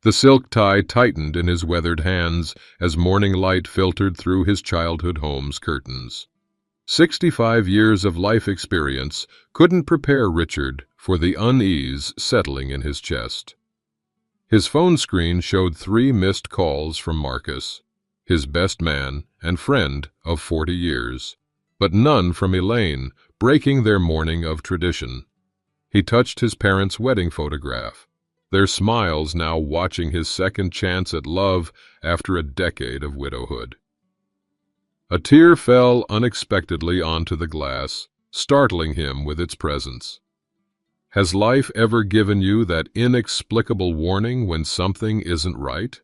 The silk tie tightened in his weathered hands as morning light filtered through his childhood home's curtains. 65 years of life experience couldn't prepare Richard for the unease settling in his chest. His phone screen showed 3 missed calls from Marcus, his best man and friend of 40 years, but none from Elaine, breaking their morning of tradition. He touched his parents' wedding photograph, their smiles now watching his second chance at love after a decade of widowhood. A tear fell unexpectedly onto the glass, startling him with its presence. Has life ever given you that inexplicable warning when something isn't right?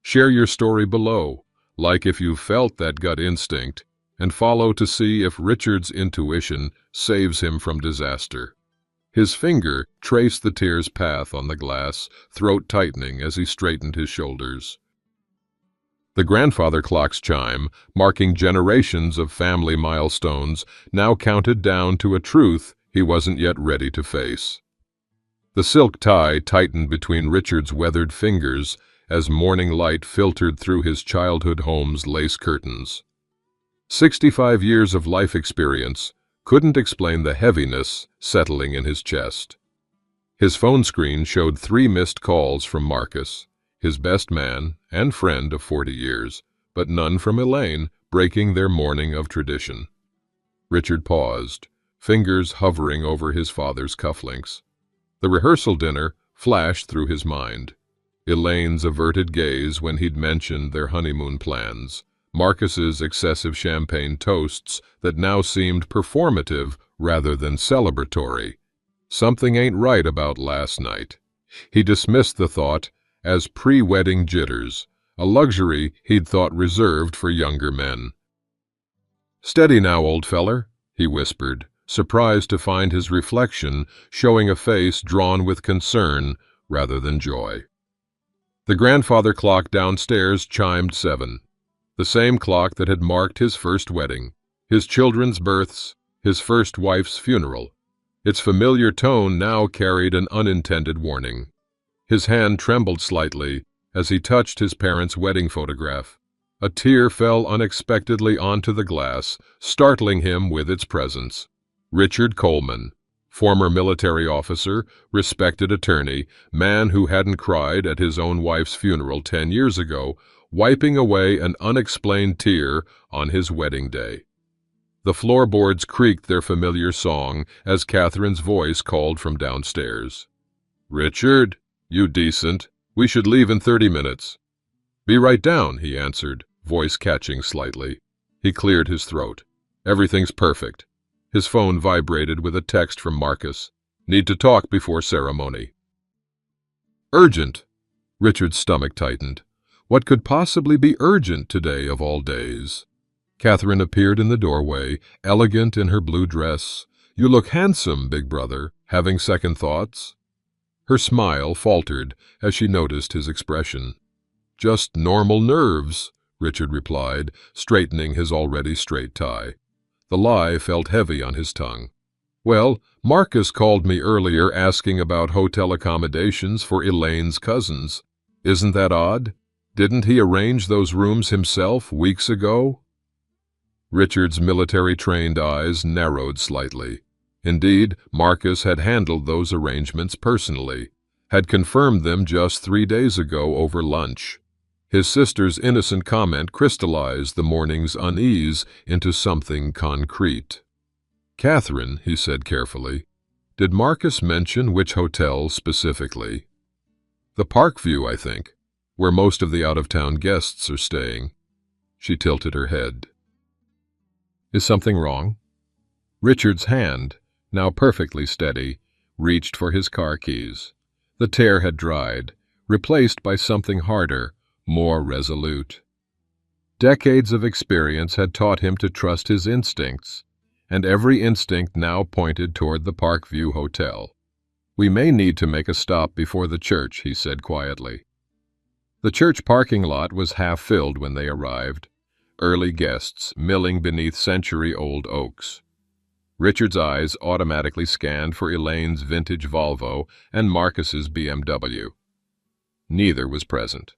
Share your story below, like if you felt that gut instinct, and follow to see if Richard's intuition saves him from disaster. His finger traced the tear's path on the glass, throat tightening as he straightened his shoulders. The grandfather clock's chime, marking generations of family milestones, now counted down to a truth he wasn't yet ready to face. The silk tie tightened between Richard's weathered fingers as morning light filtered through his childhood home's lace curtains. 65 years of life experience couldn't explain the heaviness settling in his chest. His phone screen showed 3 missed calls from Marcus, his best man and friend of 40 years, but none from Elaine, breaking their morning of tradition. Richard paused, fingers hovering over his father's cufflinks. The rehearsal dinner flashed through his mind. Elaine's averted gaze when he'd mentioned their honeymoon plans, Marcus's excessive champagne toasts that now seemed performative rather than celebratory. Something ain't right about last night. He dismissed the thought as pre-wedding jitters, a luxury he'd thought reserved for younger men. "Steady now, old feller," he whispered, surprised to find his reflection showing a face drawn with concern rather than joy. The grandfather clock downstairs chimed 7, the same clock that had marked his first wedding, his children's births, his first wife's funeral. Its familiar tone now carried an unintended warning. His hand trembled slightly as he touched his parents' wedding photograph. A tear fell unexpectedly onto the glass, startling him with its presence. Richard Coleman, former military officer, respected attorney, man who hadn't cried at his own wife's funeral 10 years ago, wiping away an unexplained tear on his wedding day. The floorboards creaked their familiar song as Catherine's voice called from downstairs. "Richard, you decent. We should leave in 30 minutes. "Be right down," he answered, voice catching slightly. He cleared his throat. "Everything's perfect." His phone vibrated with a text from Marcus. "Need to talk before ceremony." Urgent. Richard's stomach tightened. What could possibly be urgent today of all days? Catherine appeared in the doorway, elegant in her blue dress. "You look handsome, big brother. Having second thoughts?" Her smile faltered as she noticed his expression. "Just normal nerves," Richard replied, straightening his already straight tie. The lie felt heavy on his tongue. "Well, Marcus called me earlier asking about hotel accommodations for Elaine's cousins. Isn't that odd? Didn't he arrange those rooms himself weeks ago?" Richard's military-trained eyes narrowed slightly. Indeed, Marcus had handled those arrangements personally, had confirmed them just 3 days ago over lunch. His sister's innocent comment crystallized the morning's unease into something concrete. "Catherine," he said carefully, "did Marcus mention which hotel specifically?" "The Parkview, I think, where most of the out-of-town guests are staying." She tilted her head. "Is something wrong?" Richard's hand, now perfectly steady, reached for his car keys. The tear had dried, replaced by something harder, more resolute. Decades of experience had taught him to trust his instincts, and every instinct now pointed toward the Parkview Hotel. "We may need to make a stop before the church," he said quietly. The church parking lot was half-filled when they arrived, early guests milling beneath century-old oaks. Richard's eyes automatically scanned for Elaine's vintage Volvo and Marcus's BMW. Neither was present.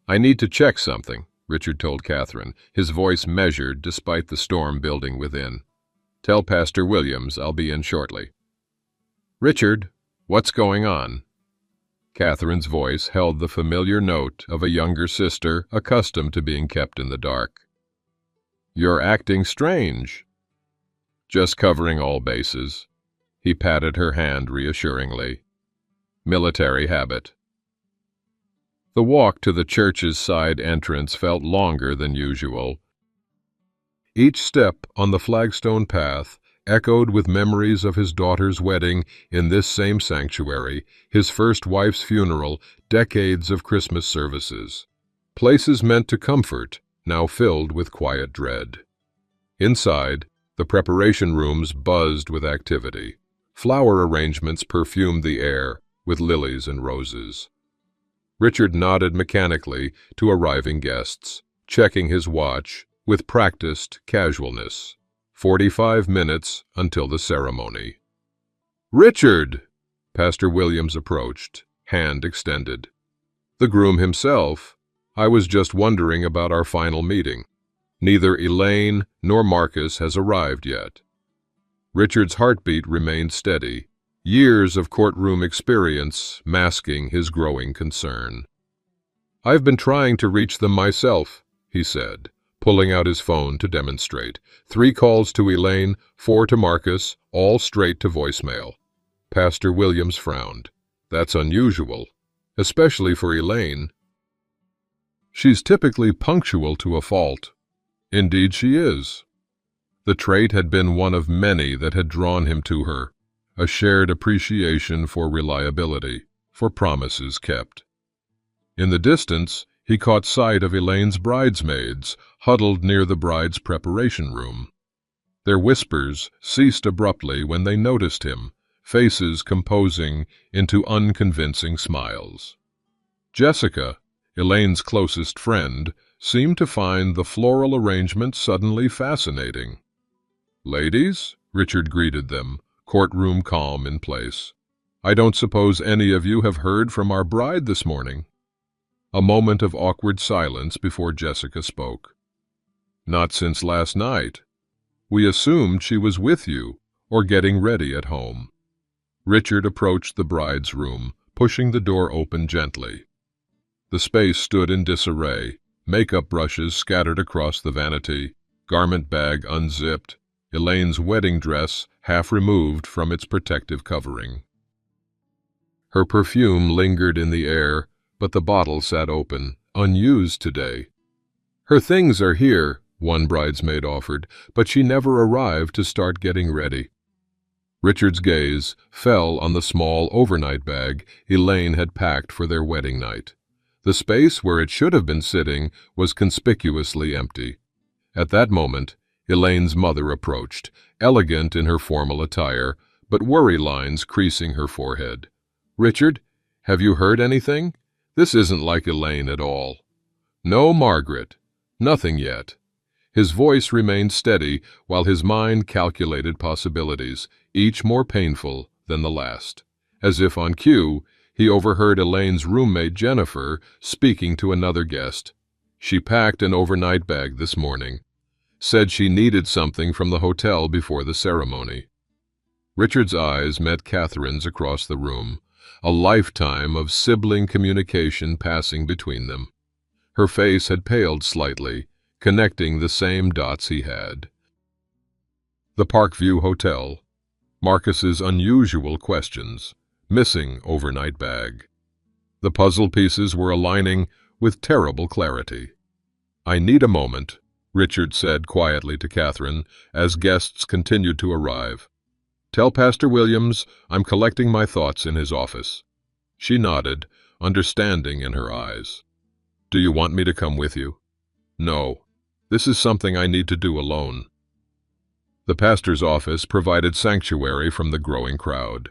"I need to check something," Richard told Catherine, his voice measured despite the storm building within. "Tell Pastor Williams I'll be in shortly." "Richard, what's going on?" Catherine's voice held the familiar note of a younger sister accustomed to being kept in the dark. "You're acting strange." "Just covering all bases." He patted her hand reassuringly. "Military habit." The walk to the church's side entrance felt longer than usual. Each step on the flagstone path echoed with memories of his daughter's wedding in this same sanctuary, his first wife's funeral, decades of Christmas services. Places meant to comfort, now filled with quiet dread. Inside, the preparation rooms buzzed with activity. Flower arrangements perfumed the air with lilies and roses. Richard nodded mechanically to arriving guests, checking his watch with practiced casualness. 45 minutes until the ceremony. "Richard!" Pastor Williams approached, hand extended. "The groom himself. I was just wondering about our final meeting. Neither Elaine nor Marcus has arrived yet." Richard's heartbeat remained steady, years of courtroom experience masking his growing concern. "I've been trying to reach them myself," he said, pulling out his phone to demonstrate. 3 calls to Elaine, 4 to Marcus, all straight to voicemail. Pastor Williams frowned. "That's unusual, especially for Elaine. She's typically punctual to a fault." Indeed she is. The trait had been one of many that had drawn him to her, a shared appreciation for reliability, for promises kept. In the distance, he caught sight of Elaine's bridesmaids, huddled near the bride's preparation room. Their whispers ceased abruptly when they noticed him, faces composing into unconvincing smiles. Jessica, Elaine's closest friend, seemed to find the floral arrangement suddenly fascinating. "Ladies," Richard greeted them, courtroom calm in place. "I don't suppose any of you have heard from our bride this morning?" A moment of awkward silence before Jessica spoke. "Not since last night. We assumed she was with you or getting ready at home." Richard approached the bride's room, pushing the door open gently. The space stood in disarray, makeup brushes scattered across the vanity, garment bag unzipped, Elaine's wedding dress half removed from its protective covering. Her perfume lingered in the air, but the bottle sat open, unused today. "Her things are here," one bridesmaid offered, but she never arrived to start getting ready. Richard's gaze fell on the small overnight bag Elaine had packed for their wedding night. The space where it should have been sitting was conspicuously empty. At that moment, Elaine's mother approached, elegant in her formal attire, but worry lines creasing her forehead. "Richard, have you heard anything? This isn't like Elaine at all." "No, Margaret. Nothing yet." His voice remained steady while his mind calculated possibilities, each more painful than the last. As if on cue, he overheard Elaine's roommate Jennifer speaking to another guest. "She packed an overnight bag this morning. Said she needed something from the hotel before the ceremony." Richard's eyes met Catherine's across the room, a lifetime of sibling communication passing between them. Her face had paled slightly, connecting the same dots he had. The Parkview Hotel. Marcus's unusual questions. Missing overnight bag. The puzzle pieces were aligning with terrible clarity. "I need a moment," Richard said quietly to Catherine as guests continued to arrive. "Tell Pastor Williams I'm collecting my thoughts in his office." She nodded, understanding in her eyes. "Do you want me to come with you?" "No. This is something I need to do alone." The pastor's office provided sanctuary from the growing crowd.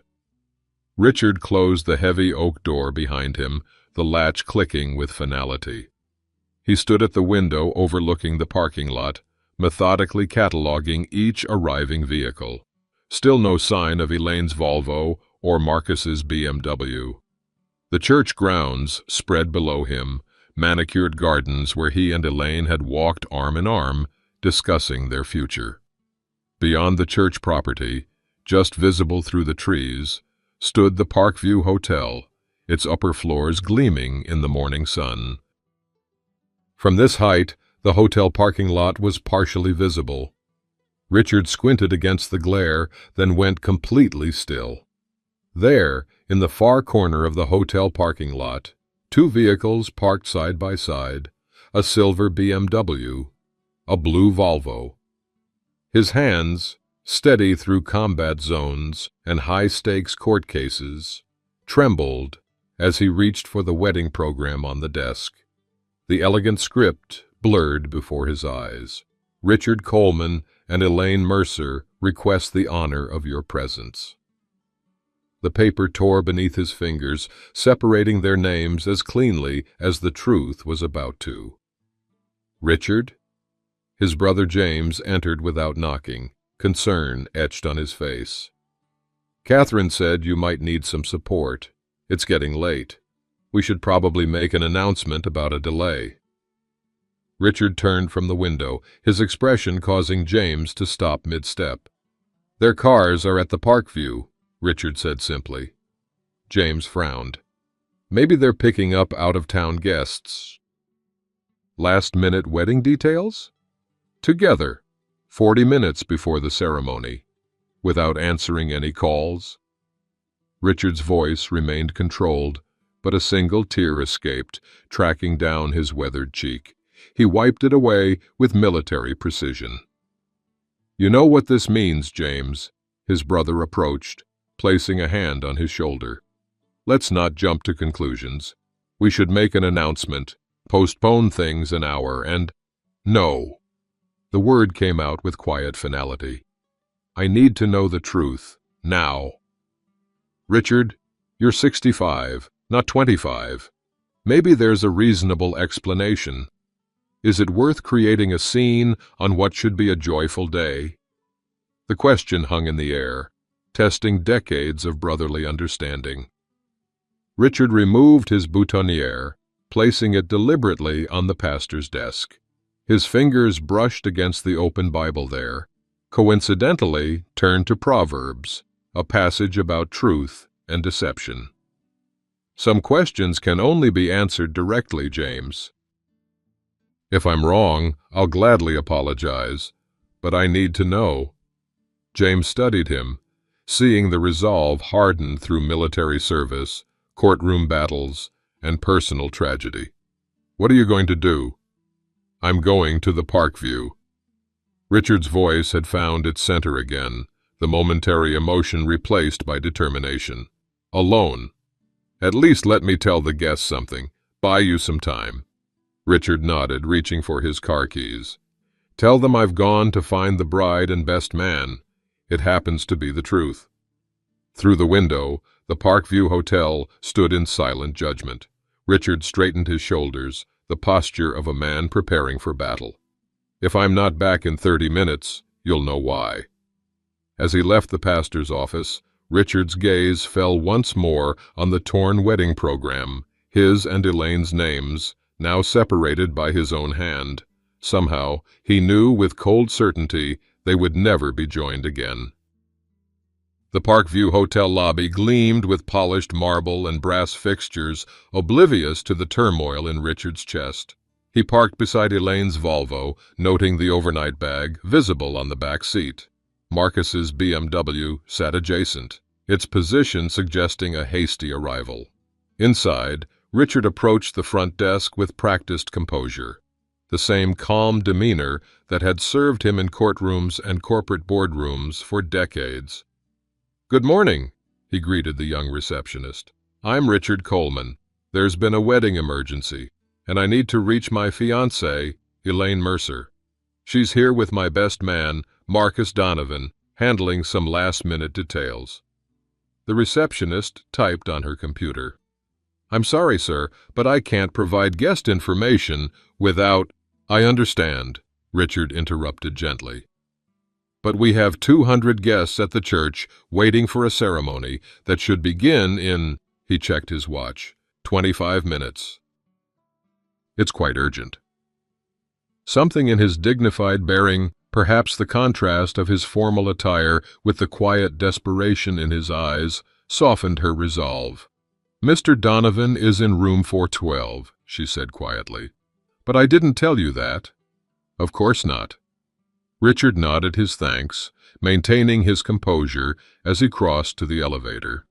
Richard closed the heavy oak door behind him, the latch clicking with finality. He stood at the window overlooking the parking lot, methodically cataloging each arriving vehicle. Still no sign of Elaine's Volvo or Marcus's BMW. The church grounds spread below him, manicured gardens where he and Elaine had walked arm in arm, discussing their future. Beyond the church property, just visible through the trees, stood the Parkview Hotel, its upper floors gleaming in the morning sun. From this height, the hotel parking lot was partially visible. Richard squinted against the glare, then went completely still. There, in the far corner of the hotel parking lot, two vehicles parked side by side, a silver BMW, a blue Volvo. His hands, steady through combat zones and high-stakes court cases, trembled as he reached for the wedding program on the desk. The elegant script blurred before his eyes. Richard Coleman and Elaine Mercer request the honor of your presence. The paper tore beneath his fingers, separating their names as cleanly as the truth was about to. Richard? His brother James entered without knocking, concern etched on his face. Catherine said you might need some support. It's getting late. We should probably make an announcement about a delay. Richard turned from the window, his expression causing James to stop mid-step. Their cars are at the Parkview, Richard said simply. James frowned. Maybe they're picking up out-of-town guests. Last-minute wedding details? Together, 40 minutes before the ceremony, without answering any calls. Richard's voice remained controlled, but a single tear escaped, tracking down his weathered cheek. He wiped it away with military precision. You know what this means, James, his brother approached, placing a hand on his shoulder. Let's not jump to conclusions. We should make an announcement, postpone things an hour, and— No. The word came out with quiet finality. I need to know the truth, now. Richard, you're 65, not 25. Maybe there's a reasonable explanation. Is it worth creating a scene on what should be a joyful day? The question hung in the air, testing decades of brotherly understanding. Richard removed his boutonniere, placing it deliberately on the pastor's desk. His fingers brushed against the open Bible there, coincidentally turned to Proverbs, a passage about truth and deception. Some questions can only be answered directly, James. If I'm wrong, I'll gladly apologize, but I need to know. James studied him, seeing the resolve hardened through military service, courtroom battles, and personal tragedy. What are you going to do? I'm going to the Parkview. Richard's voice had found its center again, the momentary emotion replaced by determination. Alone. At least let me tell the guests something, buy you some time. Richard nodded, reaching for his car keys. Tell them I've gone to find the bride and best man. It happens to be the truth. Through the window, the Parkview Hotel stood in silent judgment. Richard straightened his shoulders, the posture of a man preparing for battle. If I'm not back in 30 minutes, you'll know why. As he left the pastor's office, Richard's gaze fell once more on the torn wedding program, his and Elaine's names, now separated by his own hand. Somehow, he knew with cold certainty they would never be joined again. The Parkview Hotel lobby gleamed with polished marble and brass fixtures, oblivious to the turmoil in Richard's chest. He parked beside Elaine's Volvo, noting the overnight bag visible on the back seat. Marcus's BMW sat adjacent, its position suggesting a hasty arrival. Inside, Richard approached the front desk with practiced composure, the same calm demeanor that had served him in courtrooms and corporate boardrooms for decades. "Good morning," he greeted the young receptionist. "I'm Richard Coleman. There's been a wedding emergency, and I need to reach my fiancée, Elaine Mercer. She's here with my best man, Marcus Donovan, handling some last-minute details." The receptionist typed on her computer. "I'm sorry, sir, but I can't provide guest information without—" "I understand," Richard interrupted gently. "But we have 200 guests at the church waiting for a ceremony that should begin in—" He checked his watch. 25 minutes. It's quite urgent. Something in his dignified bearing, perhaps the contrast of his formal attire with the quiet desperation in his eyes, softened her resolve. "Mr. Donovan is in room 412, she said quietly. "But I didn't tell you that." "Of course not." Richard nodded his thanks, maintaining his composure as he crossed to the elevator.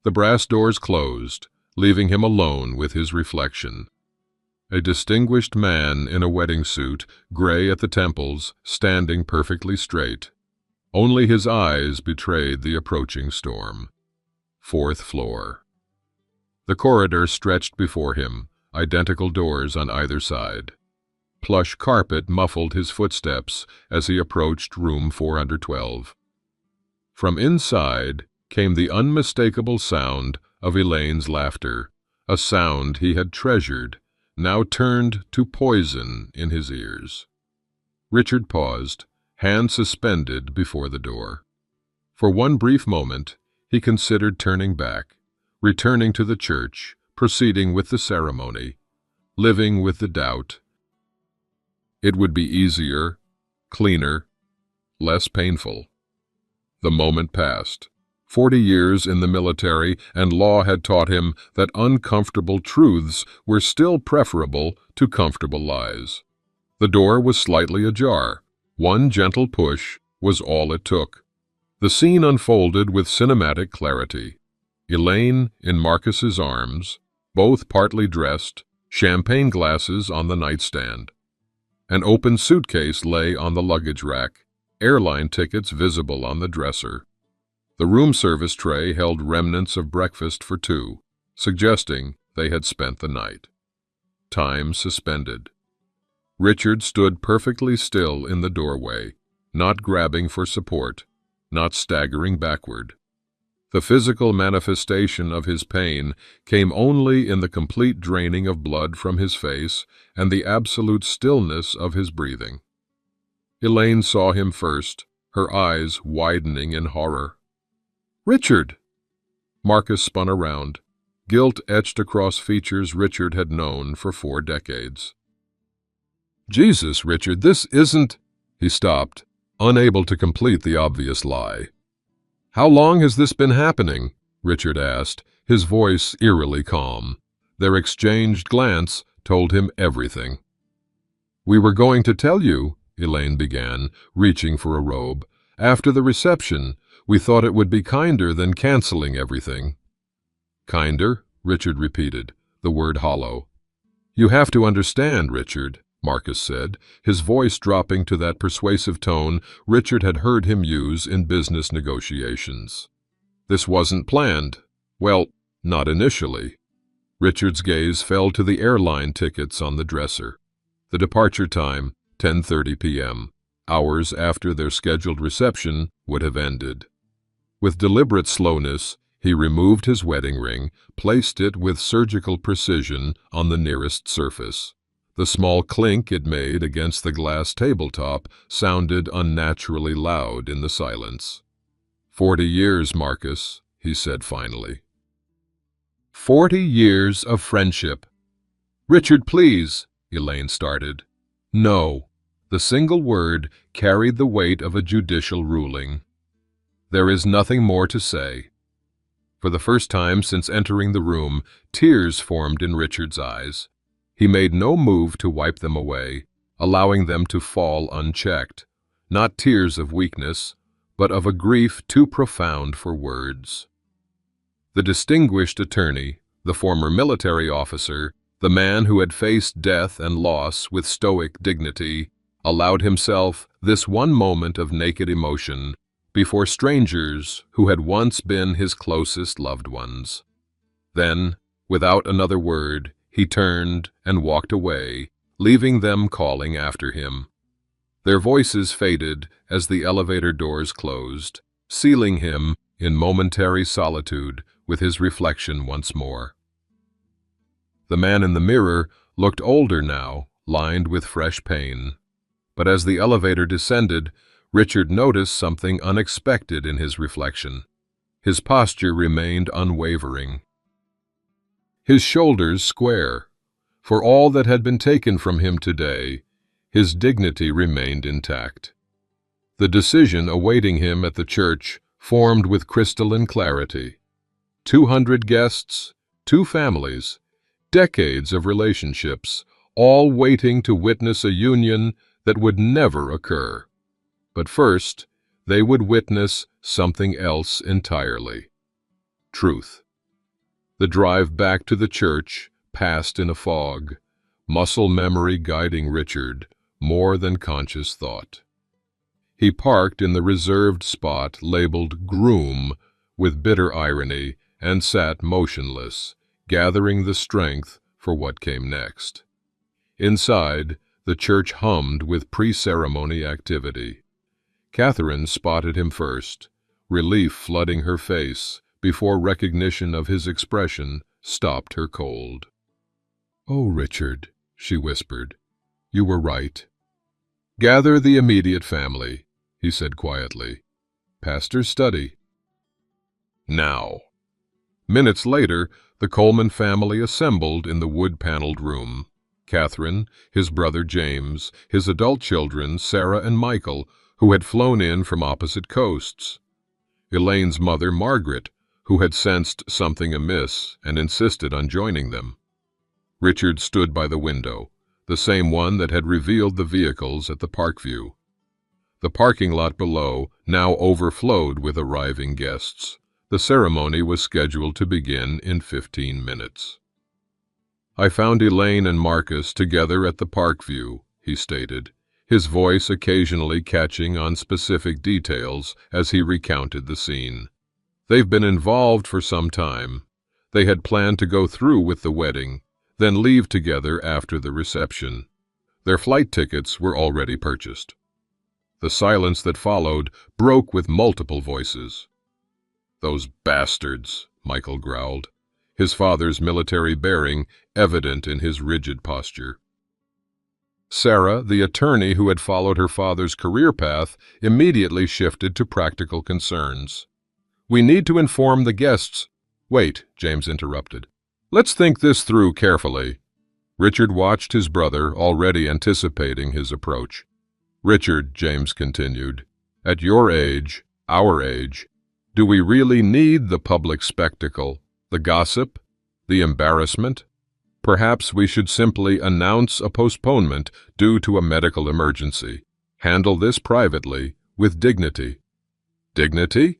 The brass doors closed, leaving him alone with his reflection. A distinguished man in a wedding suit, gray at the temples, standing perfectly straight. Only his eyes betrayed the approaching storm. 4th floor. The corridor stretched before him, identical doors on either side. Plush carpet muffled his footsteps as he approached room 412. From inside came the unmistakable sound of Elaine's laughter, a sound he had treasured, now turned to poison in his ears. Richard paused, hand suspended before the door. For one brief moment, he considered turning back, returning to the church, proceeding with the ceremony, living with the doubt. It would be easier, cleaner, less painful. The moment passed. 40 years in the military and law had taught him that uncomfortable truths were still preferable to comfortable lies. The door was slightly ajar. One gentle push was all it took. The scene unfolded with cinematic clarity. Elaine in Marcus's arms, both partly dressed, champagne glasses on the nightstand. An open suitcase lay on the luggage rack, airline tickets visible on the dresser. The room service tray held remnants of breakfast for two, suggesting they had spent the night. Time suspended. Richard stood perfectly still in the doorway, not grabbing for support, not staggering backward. The physical manifestation of his pain came only in the complete draining of blood from his face and the absolute stillness of his breathing. Elaine saw him first, her eyes widening in horror. "Richard!" Marcus spun around, guilt etched across features Richard had known for 4 decades. "Jesus, Richard, this isn't—" He stopped, unable to complete the obvious lie. "How long has this been happening?" Richard asked, his voice eerily calm. Their exchanged glance told him everything. "We were going to tell you," Elaine began, reaching for a robe. "After the reception, we thought it would be kinder than canceling everything." "Kinder?" Richard repeated, the word hollow. "You have to understand, Richard," Marcus said, his voice dropping to that persuasive tone Richard had heard him use in business negotiations. "This wasn't planned. Well, not initially." Richard's gaze fell to the airline tickets on the dresser. The departure time, 10:30 p.m., hours after their scheduled reception would have ended. With deliberate slowness, he removed his wedding ring, placed it with surgical precision on the nearest surface. The small clink it made against the glass tabletop sounded unnaturally loud in the silence. 40 years, Marcus," he said finally. 40 years of friendship. "Richard, please," Elaine started. "No." The single word carried the weight of a judicial ruling. "There is nothing more to say." For the first time since entering the room, tears formed in Richard's eyes. He made no move to wipe them away, allowing them to fall unchecked, not tears of weakness, but of a grief too profound for words. The distinguished attorney, the former military officer, the man who had faced death and loss with stoic dignity, allowed himself this one moment of naked emotion before strangers who had once been his closest loved ones. Then, without another word, he turned and walked away, leaving them calling after him. Their voices faded as the elevator doors closed, sealing him in momentary solitude with his reflection once more. The man in the mirror looked older now, lined with fresh pain. But as the elevator descended, Richard noticed something unexpected in his reflection. His posture remained unwavering. his shoulders square. For all that had been taken from him today, his dignity remained intact. The decision awaiting him at the church formed with crystalline clarity. 200 guests, 2 families, decades of relationships, all waiting to witness a union that would never occur. But first, they would witness something else entirely. Truth. The drive back to the church passed in a fog, muscle memory guiding Richard more than conscious thought. He parked in the reserved spot labeled Groom with bitter irony and sat motionless, gathering the strength for what came next. Inside, the church hummed with pre-ceremony activity. Catherine spotted him first, relief flooding her face before recognition of his expression stopped her cold. "Oh, Richard," she whispered, "you were right." "Gather the immediate family," he said quietly. "Pastor's study." Now. Minutes later, the Coleman family assembled in the wood-paneled room. Catherine, his brother James, his adult children Sarah and Michael, who had flown in from opposite coasts. Elaine's mother Margaret, who had sensed something amiss and insisted on joining them. Richard stood by the window, the same one that had revealed the vehicles at the Parkview. The parking lot below now overflowed with arriving guests. The ceremony was scheduled to begin in 15 minutes. "I found Elaine and Marcus together at the Parkview," he stated, his voice occasionally catching on specific details as he recounted the scene. "They've been involved for some time. They had planned to go through with the wedding, then leave together after the reception. Their flight tickets were already purchased." The silence that followed broke with multiple voices. "Those bastards," Michael growled, his father's military bearing evident in his rigid posture. Sarah, the attorney who had followed her father's career path, immediately shifted to practical concerns. "We need to inform the guests." "Wait," James interrupted. "Let's think this through carefully." Richard watched his brother, already anticipating his approach. "Richard," James continued, "at your age, our age, do we really need the public spectacle, the gossip, the embarrassment? Perhaps we should simply announce a postponement due to a medical emergency. Handle this privately, with dignity." "Dignity?"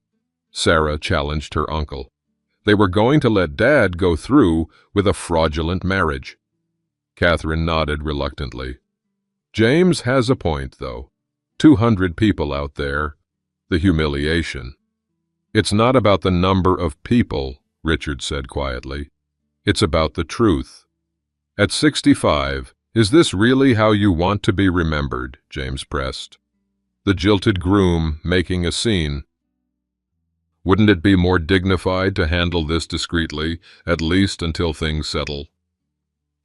Sarah challenged her uncle. They were going to let Dad go through with a fraudulent marriage. Catherine nodded reluctantly. "James has a point, though. 200 people out there. The humiliation." "It's not about the number of people," Richard said quietly. "It's about the truth." "At 65, is this really how you want to be remembered?" James pressed. "The jilted groom making a scene. Wouldn't it be more dignified to handle this discreetly, at least until things settle?"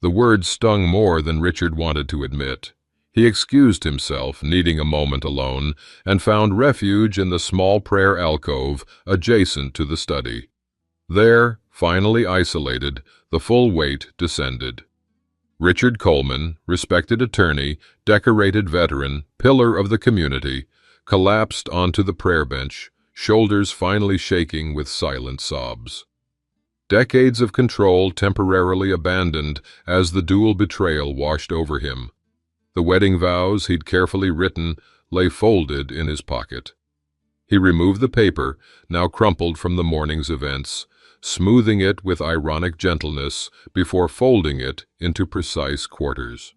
The words stung more than Richard wanted to admit. He excused himself, needing a moment alone, and found refuge in the small prayer alcove adjacent to the study. There, finally isolated, the full weight descended. Richard Coleman, respected attorney, decorated veteran, pillar of the community, collapsed onto the prayer bench, shoulders finally shaking with silent sobs. Decades of control temporarily abandoned as the dual betrayal washed over him. The wedding vows he'd carefully written lay folded in his pocket. He removed the paper, now crumpled from the morning's events, smoothing it with ironic gentleness before folding it into precise quarters.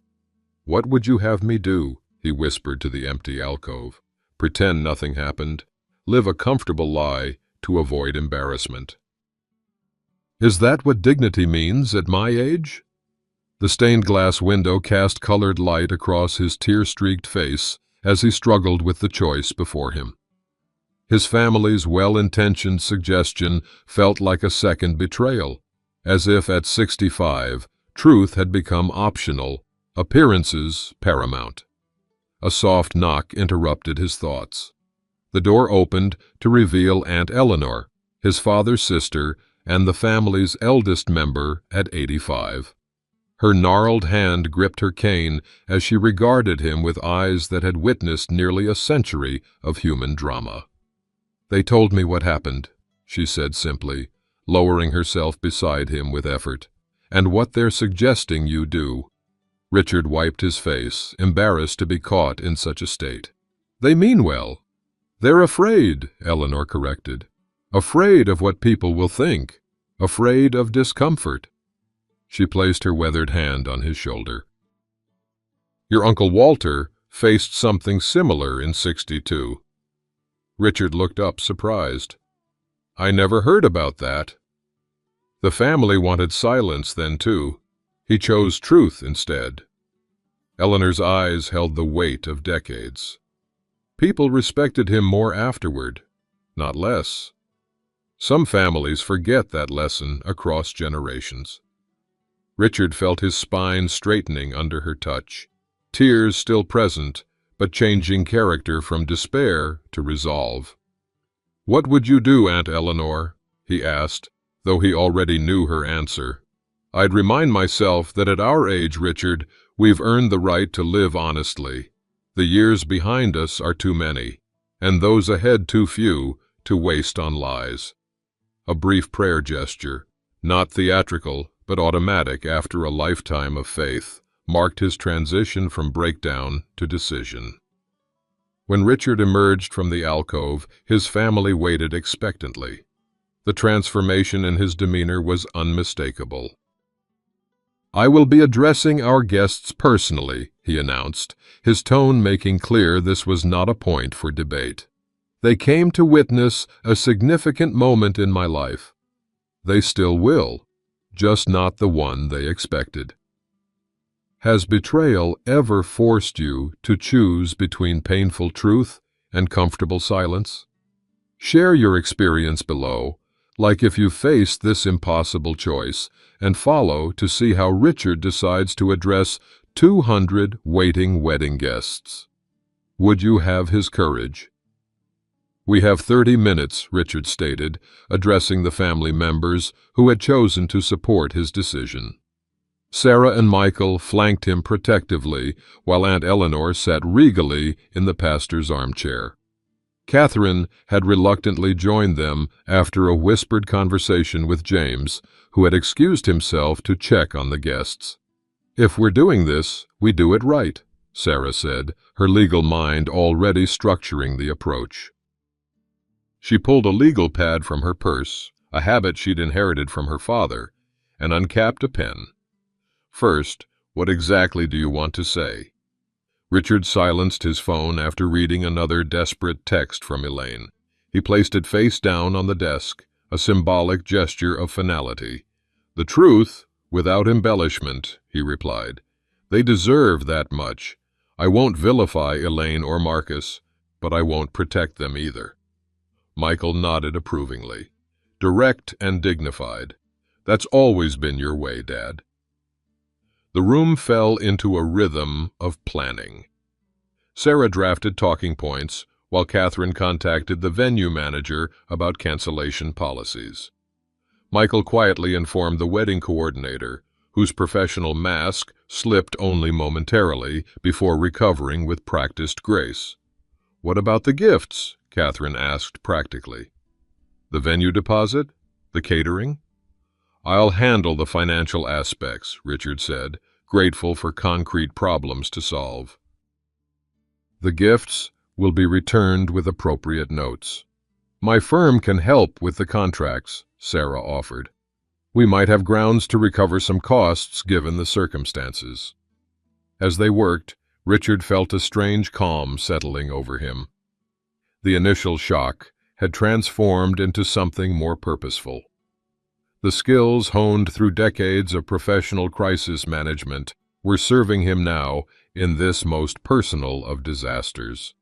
"What would you have me do?" he whispered to the empty alcove. "Pretend nothing happened? Live a comfortable lie to avoid embarrassment?" "Is that what dignity means at my age?" The stained-glass window cast colored light across his tear-streaked face as he struggled with the choice before him. His family's well-intentioned suggestion felt like a second betrayal, as if at 65, truth had become optional, appearances paramount. A soft knock interrupted his thoughts. The door opened to reveal Aunt Eleanor, his father's sister, and the family's eldest member at 85. Her gnarled hand gripped her cane as she regarded him with eyes that had witnessed nearly a century of human drama. "They told me what happened," she said simply, lowering herself beside him with effort. "And what they're suggesting you do." Richard wiped his face, embarrassed to be caught in such a state. "They mean well." "They're afraid," Eleanor corrected. "Afraid of what people will think. Afraid of discomfort." She placed her weathered hand on his shoulder. "Your Uncle Walter faced something similar in '62. Richard looked up, surprised. "I never heard about that." "The family wanted silence then, too. He chose truth instead." Eleanor's eyes held the weight of decades. People respected him more afterward, not less. Some families forget that lesson across generations. Richard felt his spine straightening under her touch, tears still present, but changing character from despair to resolve. "What would you do, Aunt Eleanor?" he asked, though he already knew her answer. "I'd remind myself that at our age, Richard, we've earned the right to live honestly. The years behind us are too many, and those ahead too few, to waste on lies." A brief prayer gesture, not theatrical, but automatic after a lifetime of faith, marked his transition from breakdown to decision. When Richard emerged from the alcove, his family waited expectantly. The transformation in his demeanor was unmistakable. "I will be addressing our guests personally," he announced, his tone making clear this was not a point for debate. "They came to witness a significant moment in my life. They still will, just not the one they expected." Has betrayal ever forced you to choose between painful truth and comfortable silence? Share your experience below, like if you faced this impossible choice, and follow to see how Richard decides to address 200 waiting wedding guests. Would you have his courage? "We have 30 minutes, Richard stated, addressing the family members who had chosen to support his decision. Sarah and Michael flanked him protectively, while Aunt Eleanor sat regally in the pastor's armchair. Catherine had reluctantly joined them after a whispered conversation with James, who had excused himself to check on the guests. "If we're doing this, we do it right," Sarah said, her legal mind already structuring the approach. She pulled a legal pad from her purse, a habit she'd inherited from her father, and uncapped a pen. "First, what exactly do you want to say?" Richard silenced his phone after reading another desperate text from Elaine. He placed it face down on the desk, a symbolic gesture of finality. "The truth, without embellishment," he replied. "They deserve that much. I won't vilify Elaine or Marcus, but I won't protect them either." Michael nodded approvingly. "Direct and dignified. That's always been your way, Dad." The room fell into a rhythm of planning. Sarah drafted talking points, while Catherine contacted the venue manager about cancellation policies. Michael quietly informed the wedding coordinator, whose professional mask slipped only momentarily before recovering with practiced grace. "What about the gifts?" Catherine asked practically. "The venue deposit? The catering?" "I'll handle the financial aspects," Richard said, grateful for concrete problems to solve. "The gifts will be returned with appropriate notes." "My firm can help with the contracts," Sarah offered. "We might have grounds to recover some costs given the circumstances." As they worked, Richard felt a strange calm settling over him. The initial shock had transformed into something more purposeful. The skills honed through decades of professional crisis management were serving him now in this most personal of disasters.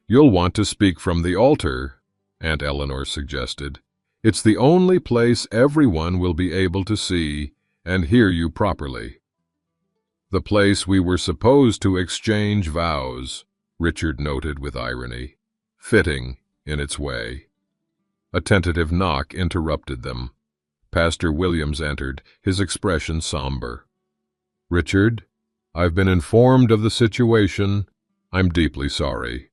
"You'll want to speak from the altar," Aunt Eleanor suggested. "It's the only place everyone will be able to see and hear you properly." "The place we were supposed to exchange vows," Richard noted with irony. Fitting in its way. A tentative knock interrupted them. Pastor Williams entered, his expression somber. "Richard, I've been informed of the situation. I'm deeply sorry."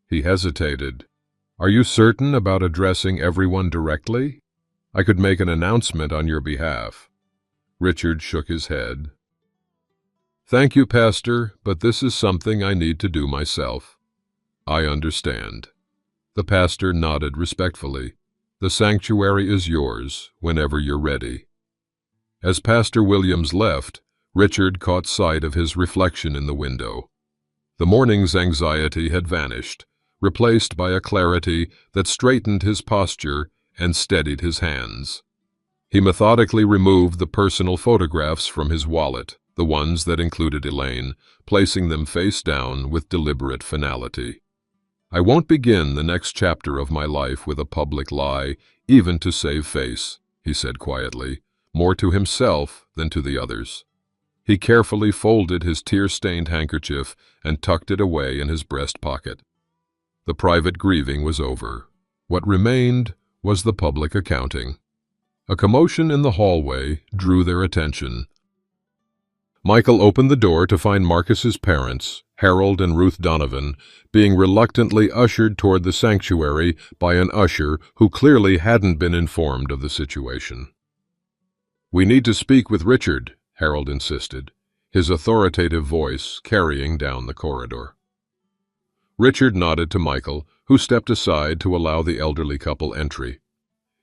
He hesitated. "Are you certain about addressing everyone directly? I could make an announcement on your behalf." Richard shook his head. "Thank you, Pastor, but this is something I need to do myself." "I understand." The pastor nodded respectfully. "The sanctuary is yours whenever you're ready." As Pastor Williams left, Richard caught sight of his reflection in the window. The morning's anxiety had vanished, replaced by a clarity that straightened his posture and steadied his hands. He methodically removed the personal photographs from his wallet, the ones that included Elaine, placing them face down with deliberate finality. "I won't begin the next chapter of my life with a public lie, even to save face," he said quietly, more to himself than to the others. He carefully folded his tear-stained handkerchief and tucked it away in his breast pocket. The private grieving was over. What remained was the public accounting. A commotion in the hallway drew their attention. Michael opened the door to find Marcus's parents, Harold and Ruth Donovan, being reluctantly ushered toward the sanctuary by an usher who clearly hadn't been informed of the situation. "We need to speak with Richard," Harold insisted, his authoritative voice carrying down the corridor. Richard nodded to Michael, who stepped aside to allow the elderly couple entry.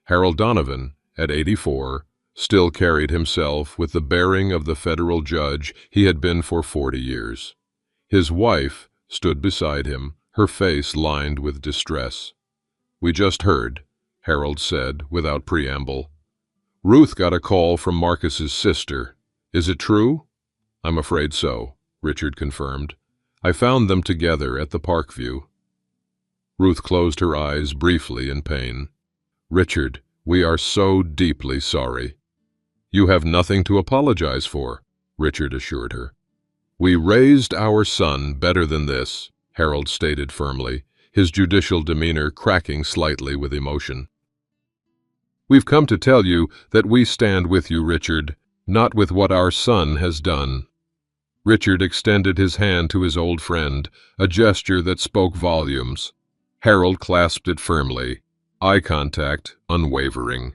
Harold Donovan, at 84, still carried himself with the bearing of the federal judge he had been for 40 years. His wife stood beside him, her face lined with distress. "We just heard," Harold said without preamble. "Ruth got a call from Marcus's sister. Is it true?" "I'm afraid so," Richard confirmed. "I found them together at the Parkview." Ruth closed her eyes briefly in pain. "Richard, we are so deeply sorry." "You have nothing to apologize for," Richard assured her. "We raised our son better than this," Harold stated firmly, his judicial demeanor cracking slightly with emotion. "We've come to tell you that we stand with you, Richard, not with what our son has done." Richard extended his hand to his old friend, a gesture that spoke volumes. Harold clasped it firmly, eye contact unwavering.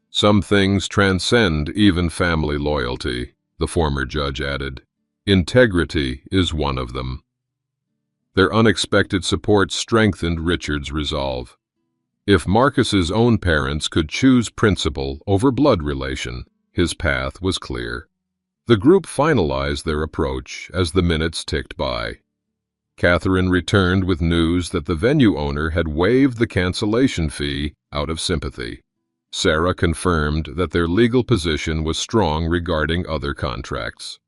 "Some things transcend even family loyalty," the former judge added. "Integrity is one of them." Their unexpected support strengthened Richard's resolve. If Marcus's own parents could choose principle over blood relation, his path was clear. The group finalized their approach as the minutes ticked by. Catherine returned with news that the venue owner had waived the cancellation fee out of sympathy. Sarah confirmed that their legal position was strong regarding other contracts.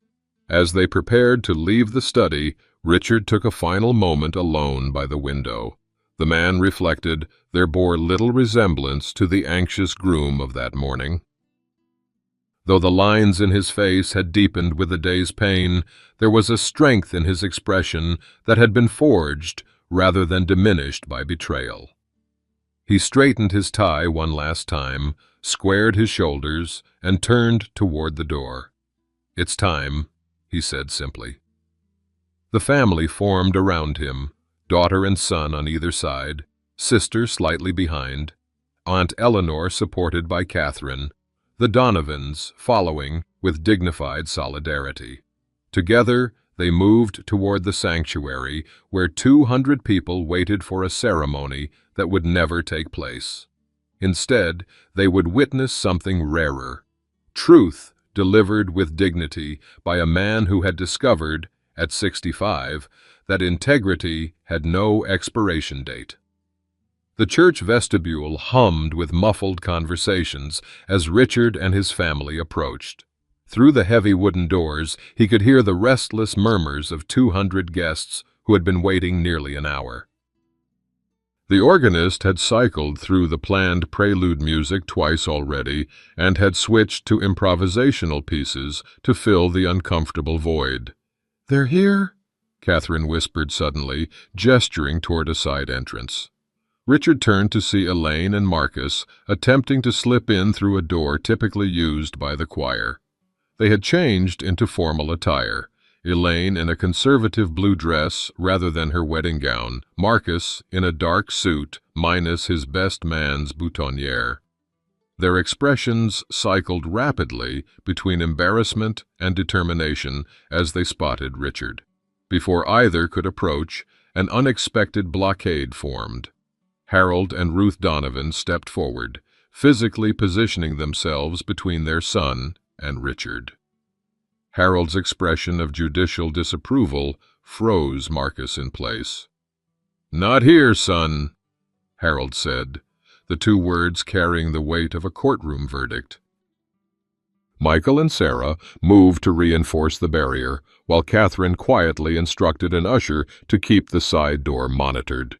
As they prepared to leave the study, Richard took a final moment alone by the window. The man reflected there bore little resemblance to the anxious groom of that morning. Though the lines in his face had deepened with the day's pain, there was a strength in his expression that had been forged rather than diminished by betrayal. He straightened his tie one last time, squared his shoulders, and turned toward the door. "It's time," he said simply. The family formed around him, daughter and son on either side, sister slightly behind, Aunt Eleanor supported by Catherine, the Donovans following with dignified solidarity. Together, they moved toward the sanctuary where 200 people waited for a ceremony that would never take place. Instead, they would witness something rarer, truth delivered with dignity by a man who had discovered, at 65, that integrity had no expiration date. The church vestibule hummed with muffled conversations as Richard and his family approached. Through the heavy wooden doors, he could hear the restless murmurs of 200 guests who had been waiting nearly an hour. The organist had cycled through the planned prelude music twice already and had switched to improvisational pieces to fill the uncomfortable void. "They're here," Catherine whispered suddenly, gesturing toward a side entrance. Richard turned to see Elaine and Marcus attempting to slip in through a door typically used by the choir. They had changed into formal attire, Elaine in a conservative blue dress rather than her wedding gown, Marcus in a dark suit minus his best man's boutonniere. Their expressions cycled rapidly between embarrassment and determination as they spotted Richard. Before either could approach, an unexpected blockade formed. Harold and Ruth Donovan stepped forward, physically positioning themselves between their son and Richard. Harold's expression of judicial disapproval froze Marcus in place. "Not here, son," Harold said, the two words carrying the weight of a courtroom verdict. Michael and Sarah moved to reinforce the barrier, while Catherine quietly instructed an usher to keep the side door monitored.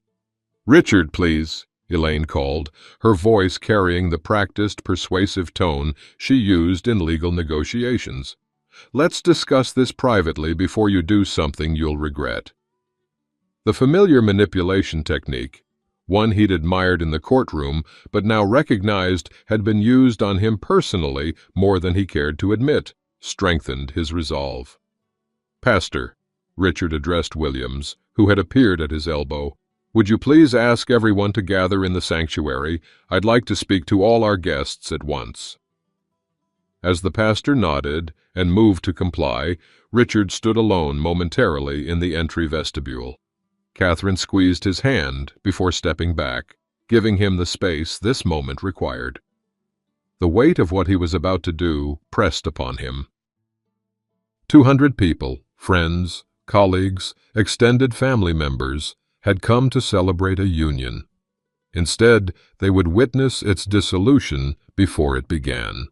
"Richard, please," Elaine called, her voice carrying the practiced, persuasive tone she used in legal negotiations. "Let's discuss this privately before you do something you'll regret." The familiar manipulation technique, one he'd admired in the courtroom but now recognized had been used on him personally more than he cared to admit, strengthened his resolve. "Pastor," Richard addressed Williams, who had appeared at his elbow, "would you please ask everyone to gather in the sanctuary? I'd like to speak to all our guests at once." As the pastor nodded and moved to comply, Richard stood alone momentarily in the entry vestibule. Catherine squeezed his hand before stepping back, giving him the space this moment required. The weight of what he was about to do pressed upon him. 200 people, friends, colleagues, extended family members, had come to celebrate a union. Instead, they would witness its dissolution before it began.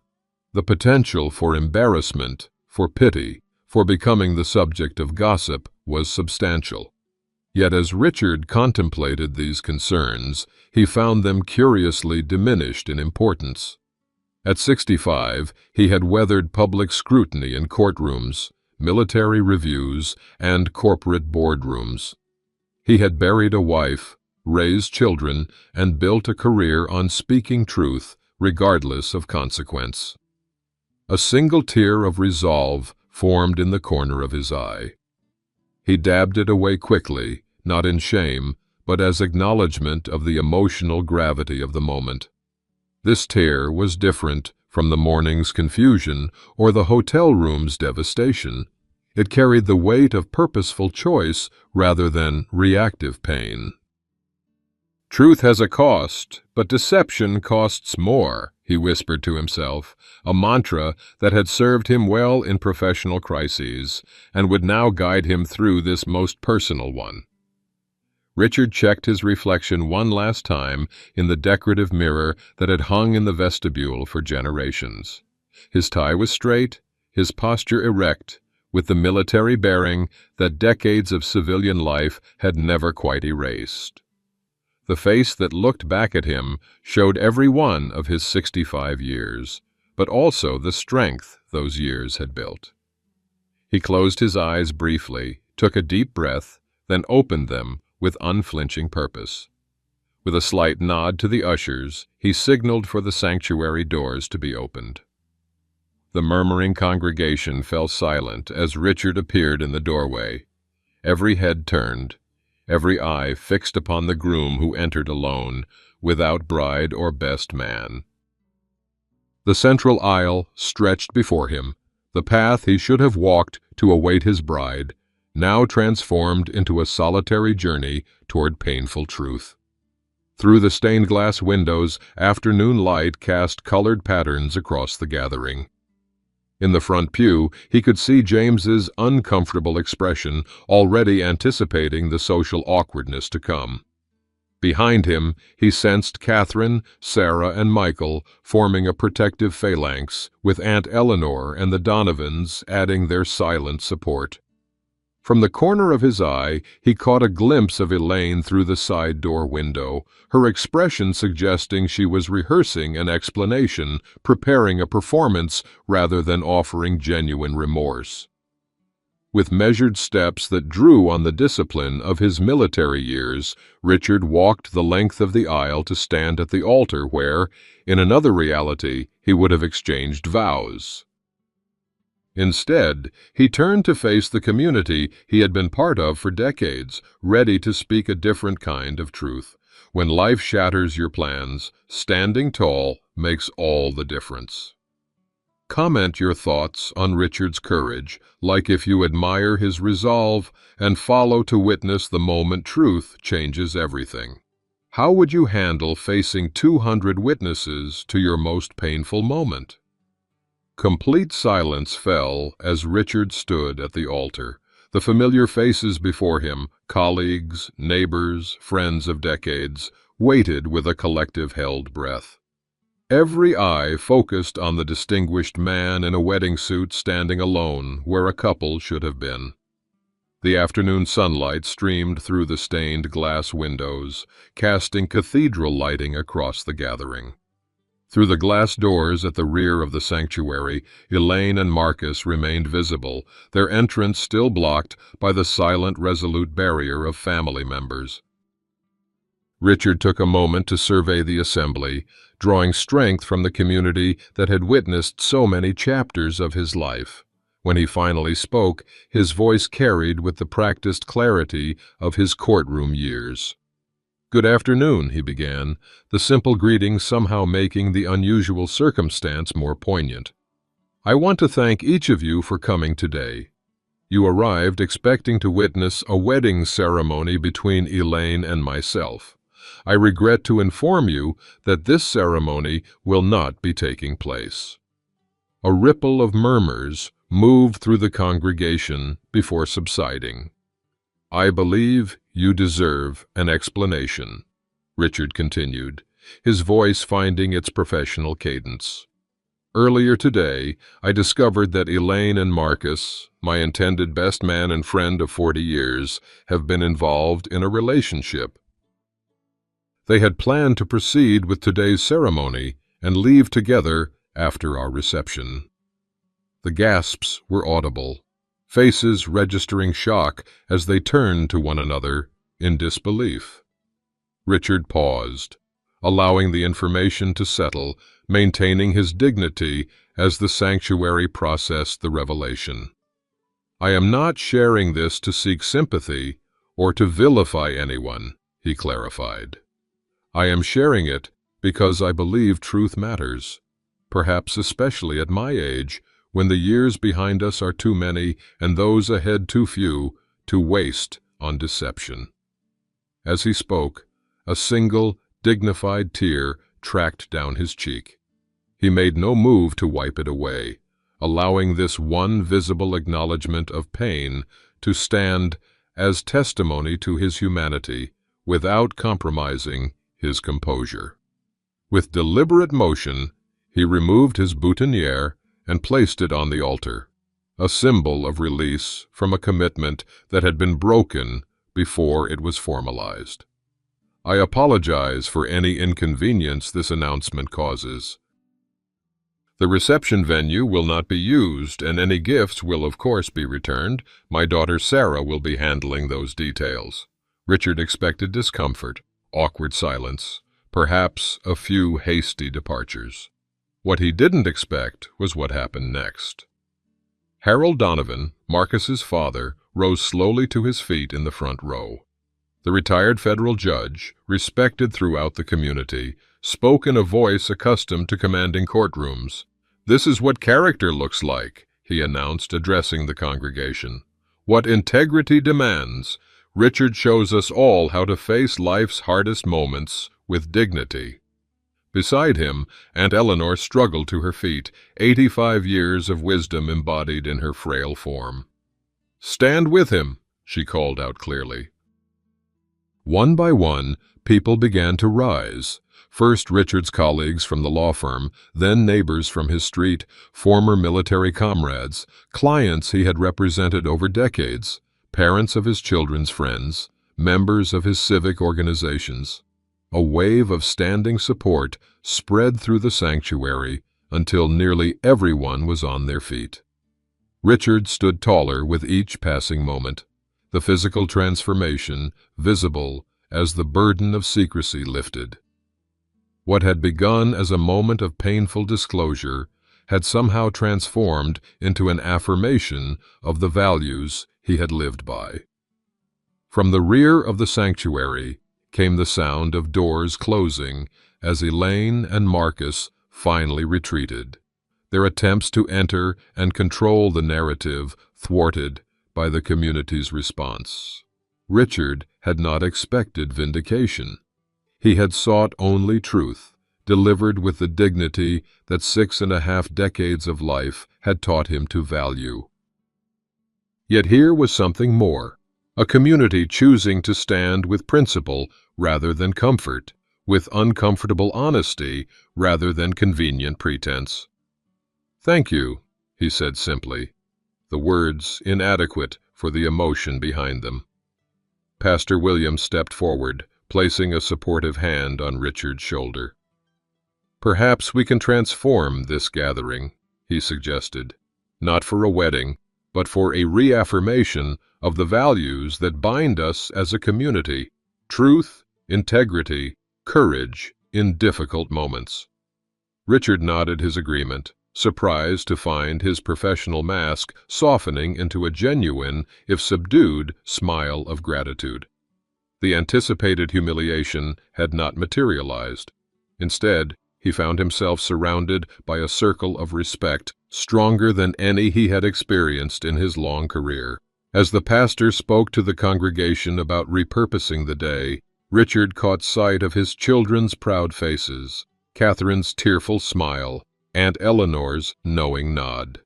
The potential for embarrassment, for pity, for becoming the subject of gossip was substantial. Yet as Richard contemplated these concerns, he found them curiously diminished in importance. At 65, he had weathered public scrutiny in courtrooms, military reviews, and corporate boardrooms. He had buried a wife, raised children, and built a career on speaking truth, regardless of consequence. A single tear of resolve formed in the corner of his eye. He dabbed it away quickly, not in shame, but as acknowledgment of the emotional gravity of the moment. This tear was different from the morning's confusion or the hotel room's devastation. It carried the weight of purposeful choice rather than reactive pain. "Truth has a cost, but deception costs more," he whispered to himself, a mantra that had served him well in professional crises and would now guide him through this most personal one. Richard checked his reflection one last time in the decorative mirror that had hung in the vestibule for generations. His tie was straight, his posture erect, with the military bearing that decades of civilian life had never quite erased. The face that looked back at him showed every one of his 65 years, but also the strength those years had built. He closed his eyes briefly, took a deep breath, then opened them with unflinching purpose. With a slight nod to the ushers, he signaled for the sanctuary doors to be opened. The murmuring congregation fell silent as Richard appeared in the doorway, every head turned, every eye fixed upon the groom who entered alone, without bride or best man. The central aisle stretched before him, the path he should have walked to await his bride, now transformed into a solitary journey toward painful truth. Through the stained-glass windows, afternoon light cast colored patterns across the gathering. In the front pew, he could see James's uncomfortable expression, already anticipating the social awkwardness to come. Behind him, he sensed Catherine, Sarah, and Michael forming a protective phalanx, with Aunt Eleanor and the Donovans adding their silent support. From the corner of his eye, he caught a glimpse of Elaine through the side door window, her expression suggesting she was rehearsing an explanation, preparing a performance rather than offering genuine remorse. With measured steps that drew on the discipline of his military years, Richard walked the length of the aisle to stand at the altar where, in another reality, he would have exchanged vows. Instead, he turned to face the community he had been part of for decades, ready to speak a different kind of truth. When life shatters your plans, standing tall makes all the difference. Comment your thoughts on Richard's courage, like if you admire his resolve, and follow to witness the moment truth changes everything. How would you handle facing 200 witnesses to your most painful moment? Complete silence fell as Richard stood at the altar. The familiar faces before him, colleagues, neighbors, friends of decades, waited with a collective held breath. Every eye focused on the distinguished man in a wedding suit standing alone where a couple should have been. The afternoon sunlight streamed through the stained glass windows, casting cathedral lighting across the gathering. Through the glass doors at the rear of the sanctuary, Elaine and Marcus remained visible, their entrance still blocked by the silent, resolute barrier of family members. Richard took a moment to survey the assembly, drawing strength from the community that had witnessed so many chapters of his life. When he finally spoke, his voice carried with the practiced clarity of his courtroom years. "Good afternoon," he began, the simple greeting somehow making the unusual circumstance more poignant. "I want to thank each of you for coming today. You arrived expecting to witness a wedding ceremony between Elaine and myself. I regret to inform you that this ceremony will not be taking place." A ripple of murmurs moved through the congregation before subsiding. "I believe you deserve an explanation," Richard continued, his voice finding its professional cadence. "Earlier today, I discovered that Elaine and Marcus, my intended best man and friend of 40 years, have been involved in a relationship. They had planned to proceed with today's ceremony and leave together after our reception." The gasps were audible, faces registering shock as they turned to one another in disbelief. Richard paused, allowing the information to settle, maintaining his dignity as the sanctuary processed the revelation. "I am not sharing this to seek sympathy or to vilify anyone," he clarified. "I am sharing it because I believe truth matters, perhaps especially at my age, when the years behind us are too many and those ahead too few to waste on deception." As he spoke, a single, dignified tear tracked down his cheek. He made no move to wipe it away, allowing this one visible acknowledgement of pain to stand as testimony to his humanity without compromising his composure. With deliberate motion, he removed his boutonniere and placed it on the altar, a symbol of release from a commitment that had been broken before it was formalized. "I apologize for any inconvenience this announcement causes. The reception venue will not be used, and any gifts will of course be returned. My daughter Sarah will be handling those details." Richard expected discomfort, awkward silence, perhaps a few hasty departures. What he didn't expect was what happened next. Harold Donovan, Marcus's father, rose slowly to his feet in the front row. The retired federal judge, respected throughout the community, spoke in a voice accustomed to commanding courtrooms. "This is what character looks like," he announced, addressing the congregation. "What integrity demands. Richard shows us all how to face life's hardest moments with dignity." Beside him, Aunt Eleanor struggled to her feet, 85 years of wisdom embodied in her frail form. "Stand with him," she called out clearly. One by one, people began to rise. First Richard's colleagues from the law firm, then neighbors from his street, former military comrades, clients he had represented over decades, parents of his children's friends, members of his civic organizations. A wave of standing support spread through the sanctuary until nearly everyone was on their feet. Richard stood taller with each passing moment, the physical transformation visible as the burden of secrecy lifted. What had begun as a moment of painful disclosure had somehow transformed into an affirmation of the values he had lived by. From the rear of the sanctuary came the sound of doors closing as Elaine and Marcus finally retreated, their attempts to enter and control the narrative thwarted by the community's response. Richard had not expected vindication. He had sought only truth, delivered with the dignity that 6.5 decades of life had taught him to value. Yet here was something more, a community choosing to stand with principle rather than comfort, with uncomfortable honesty rather than convenient pretense. "Thank you," he said simply, the words inadequate for the emotion behind them. Pastor Williams stepped forward, placing a supportive hand on Richard's shoulder. "Perhaps we can transform this gathering," he suggested, "not for a wedding, but for a reaffirmation of the values that bind us as a community: truth, integrity, courage in difficult moments." Richard nodded his agreement, surprised to find his professional mask softening into a genuine, if subdued, smile of gratitude. The anticipated humiliation had not materialized. Instead, he found himself surrounded by a circle of respect stronger than any he had experienced in his long career. As the pastor spoke to the congregation about repurposing the day, Richard caught sight of his children's proud faces, Catherine's tearful smile, Aunt Eleanor's knowing nod.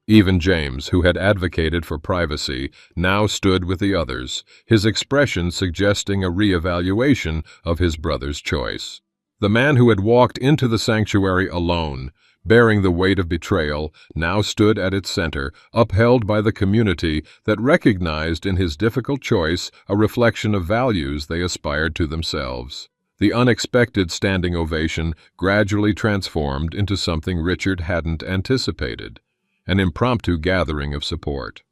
Even James, who had advocated for privacy, now stood with the others, his expression suggesting a reevaluation of his brother's choice. The man who had walked into the sanctuary alone, bearing the weight of betrayal, now stood at its center, upheld by the community that recognized in his difficult choice a reflection of values they aspired to themselves. The unexpected standing ovation gradually transformed into something Richard hadn't anticipated, an impromptu gathering of support.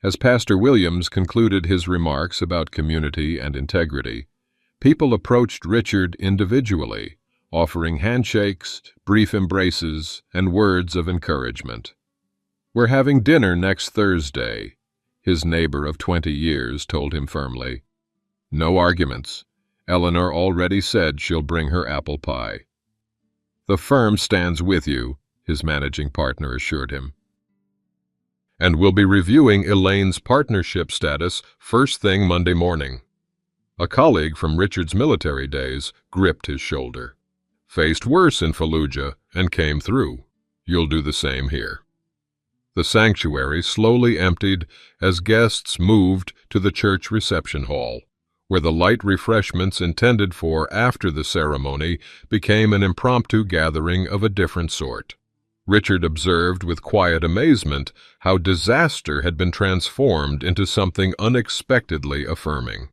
As Pastor Williams concluded his remarks about community and integrity, people approached Richard individually, offering handshakes, brief embraces, and words of encouragement. "We're having dinner next Thursday," his neighbor of 20 years told him firmly. "No arguments. Eleanor already said she'll bring her apple pie." "The firm stands with you," his managing partner assured him. "And we'll be reviewing Elaine's partnership status first thing Monday morning." A colleague from Richard's military days gripped his shoulder. "Faced worse in Fallujah and came through. You'll do the same here." The sanctuary slowly emptied as guests moved to the church reception hall, where the light refreshments intended for after the ceremony became an impromptu gathering of a different sort. Richard observed with quiet amazement how disaster had been transformed into something unexpectedly affirming.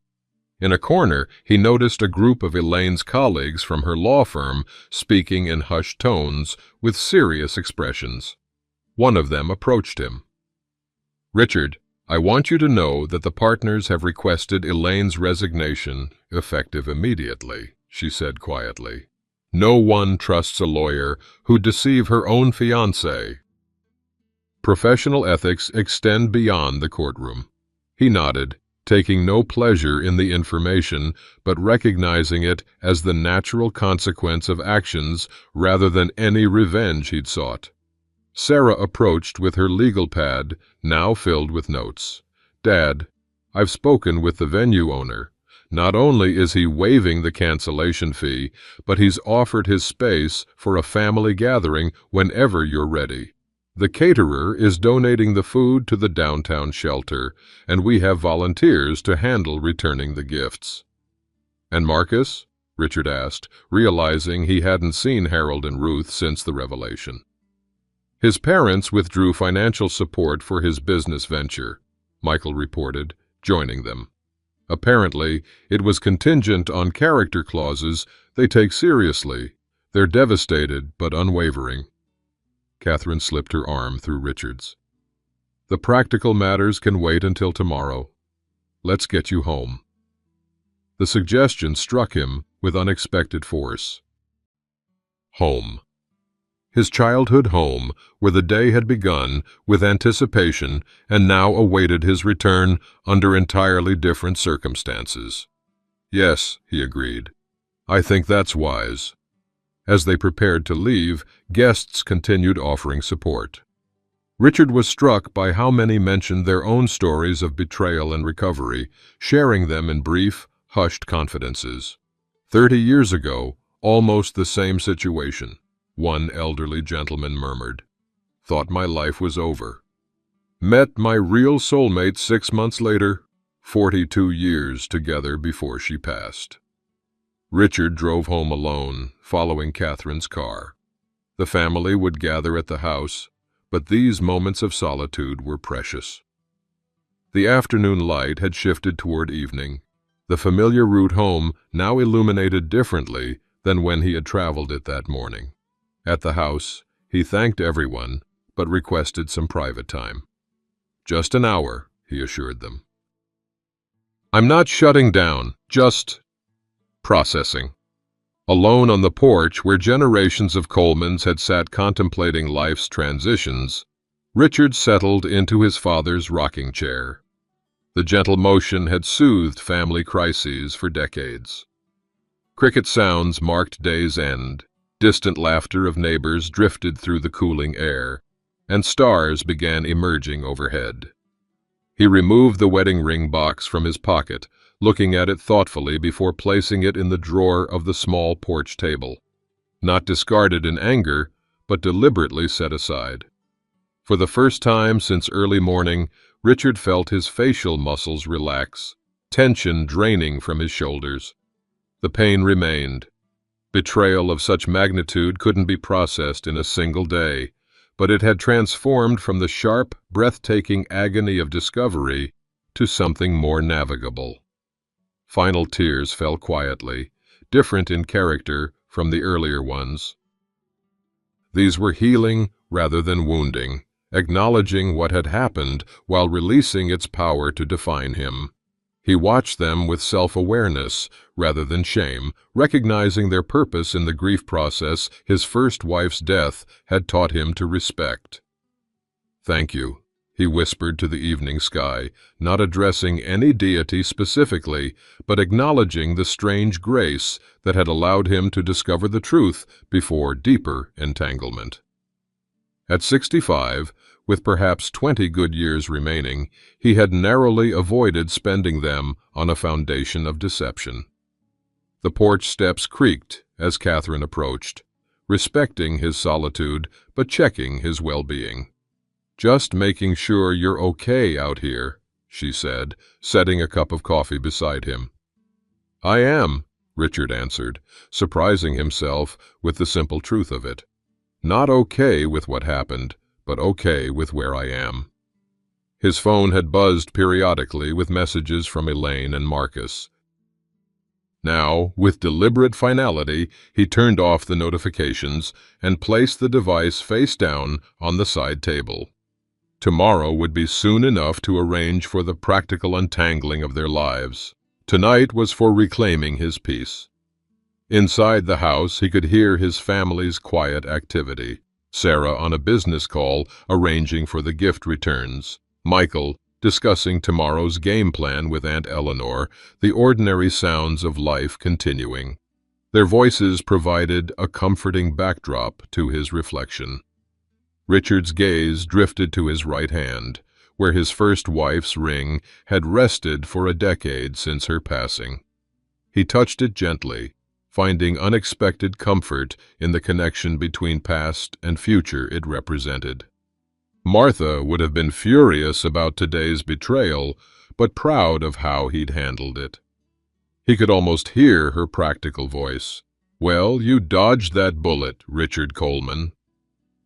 In a corner, he noticed a group of Elaine's colleagues from her law firm speaking in hushed tones with serious expressions. One of them approached him. "Richard, I want you to know that the partners have requested Elaine's resignation, effective immediately," she said quietly. "No one trusts a lawyer who'd deceive her own fiancé." Professional ethics extend beyond the courtroom. He nodded, taking no pleasure in the information, but recognizing it as the natural consequence of actions rather than any revenge he'd sought. Sarah approached with her legal pad, now filled with notes. "Dad, I've spoken with the venue owner. Not only is he waiving the cancellation fee, but he's offered his space for a family gathering whenever you're ready. The caterer is donating the food to the downtown shelter, and we have volunteers to handle returning the gifts." "And Marcus?" Richard asked, realizing he hadn't seen Harold and Ruth since the revelation. "His parents withdrew financial support for his business venture," Michael reported, joining them. "Apparently, it was contingent on character clauses they take seriously. They're devastated but unwavering." Catherine slipped her arm through Richard's. "The practical matters can wait until tomorrow. Let's get you home." The suggestion struck him with unexpected force. Home. His childhood home, where the day had begun with anticipation and now awaited his return under entirely different circumstances. "Yes," he agreed. "I think that's wise." As they prepared to leave, guests continued offering support. Richard was struck by how many mentioned their own stories of betrayal and recovery, sharing them in brief, hushed confidences. 30 years ago, almost the same situation, one elderly gentleman murmured. "Thought my life was over. Met my real soulmate 6 months later, 42 years together before she passed." Richard drove home alone, following Catherine's car. The family would gather at the house, but these moments of solitude were precious. The afternoon light had shifted toward evening, the familiar route home now illuminated differently than when he had traveled it that morning. At the house, he thanked everyone, but requested some private time. "Just an hour," he assured them. "I'm not shutting down, just processing." Alone on the porch where generations of Colemans had sat contemplating life's transitions, Richard settled into his father's rocking chair. The gentle motion had soothed family crises for decades. Cricket sounds marked day's end, distant laughter of neighbors drifted through the cooling air, and stars began emerging overhead. He removed the wedding ring box from his pocket, looking at it thoughtfully before placing it in the drawer of the small porch table. Not discarded in anger, but deliberately set aside. For the first time since early morning, Richard felt his facial muscles relax, tension draining from his shoulders. The pain remained. Betrayal of such magnitude couldn't be processed in a single day, but it had transformed from the sharp, breathtaking agony of discovery to something more navigable. Final tears fell quietly, different in character from the earlier ones. These were healing rather than wounding, acknowledging what had happened while releasing its power to define him. He watched them with self-awareness rather than shame, recognizing their purpose in the grief process his first wife's death had taught him to respect. "Thank you," he whispered to the evening sky, not addressing any deity specifically, but acknowledging the strange grace that had allowed him to discover the truth before deeper entanglement. At 65, with perhaps 20 good years remaining, he had narrowly avoided spending them on a foundation of deception. The porch steps creaked as Catherine approached, respecting his solitude but checking his well-being. "Just making sure you're okay out here," she said, setting a cup of coffee beside him. "I am," Richard answered, surprising himself with the simple truth of it. "Not okay with what happened, but okay with where I am." His phone had buzzed periodically with messages from Elaine and Marcus. Now, with deliberate finality, he turned off the notifications and placed the device face down on the side table. Tomorrow would be soon enough to arrange for the practical untangling of their lives. Tonight was for reclaiming his peace. Inside the house, he could hear his family's quiet activity. Sarah on a business call, arranging for the gift returns. Michael, discussing tomorrow's game plan with Aunt Eleanor, the ordinary sounds of life continuing. Their voices provided a comforting backdrop to his reflection. Richard's gaze drifted to his right hand, where his first wife's ring had rested for a decade since her passing. He touched it gently, finding unexpected comfort in the connection between past and future it represented. Martha would have been furious about today's betrayal, but proud of how he'd handled it. He could almost hear her practical voice. "Well, you dodged that bullet, Richard Coleman."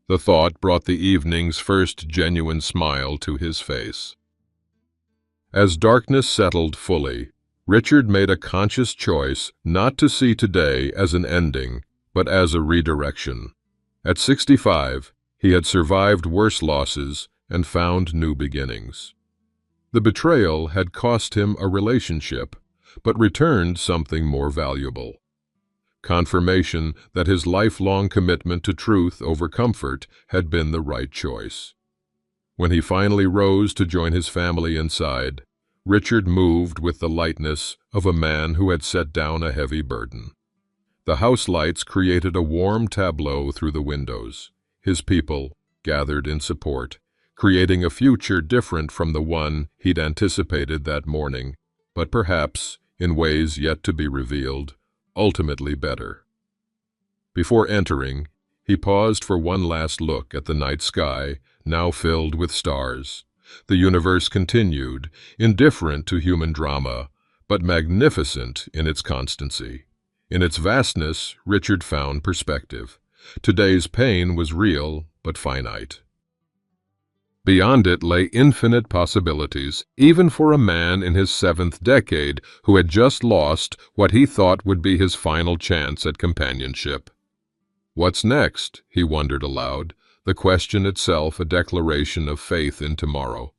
The thought brought the evening's first genuine smile to his face. As darkness settled fully, Richard made a conscious choice not to see today as an ending, but as a redirection. At 65, He had survived worse losses and found new beginnings. The betrayal had cost him a relationship, but returned something more valuable: confirmation that his lifelong commitment to truth over comfort had been the right choice. When he finally rose to join his family inside, Richard moved with the lightness of a man who had set down a heavy burden. The house lights created a warm tableau through the windows. His people gathered in support, creating a future different from the one he'd anticipated that morning, but perhaps, in ways yet to be revealed, ultimately better. Before entering, he paused for one last look at the night sky, now filled with stars. The universe continued, indifferent to human drama, but magnificent in its constancy. In its vastness, Richard found perspective. Today's pain was real, but finite. Beyond it lay infinite possibilities, even for a man in his 7th decade who had just lost what he thought would be his final chance at companionship. What's next? He wondered aloud, the question itself a declaration of faith in tomorrow.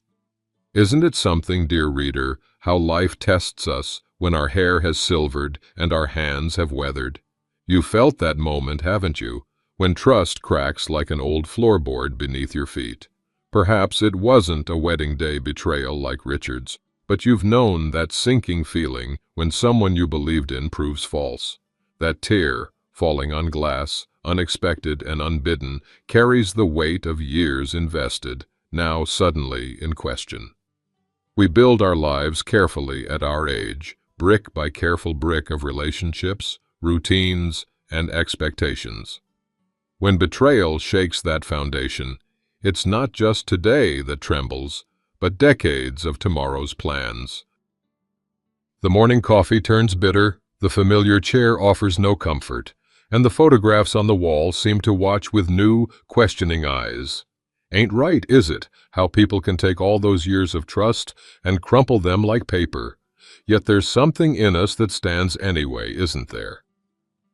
Isn't it something, dear reader, how life tests us when our hair has silvered and our hands have weathered? You've felt that moment, haven't you, when trust cracks like an old floorboard beneath your feet? Perhaps it wasn't a wedding day betrayal like Richard's, but you've known that sinking feeling when someone you believed in proves false. That tear, falling on glass, unexpected and unbidden, carries the weight of years invested, now suddenly in question. We build our lives carefully at our age, brick by careful brick of relationships, routines, and expectations. When betrayal shakes that foundation, it's not just today that trembles, but decades of tomorrow's plans. The morning coffee turns bitter, the familiar chair offers no comfort, and the photographs on the wall seem to watch with new, questioning eyes. Ain't right, is it, how people can take all those years of trust and crumple them like paper? Yet there's something in us that stands anyway, isn't there?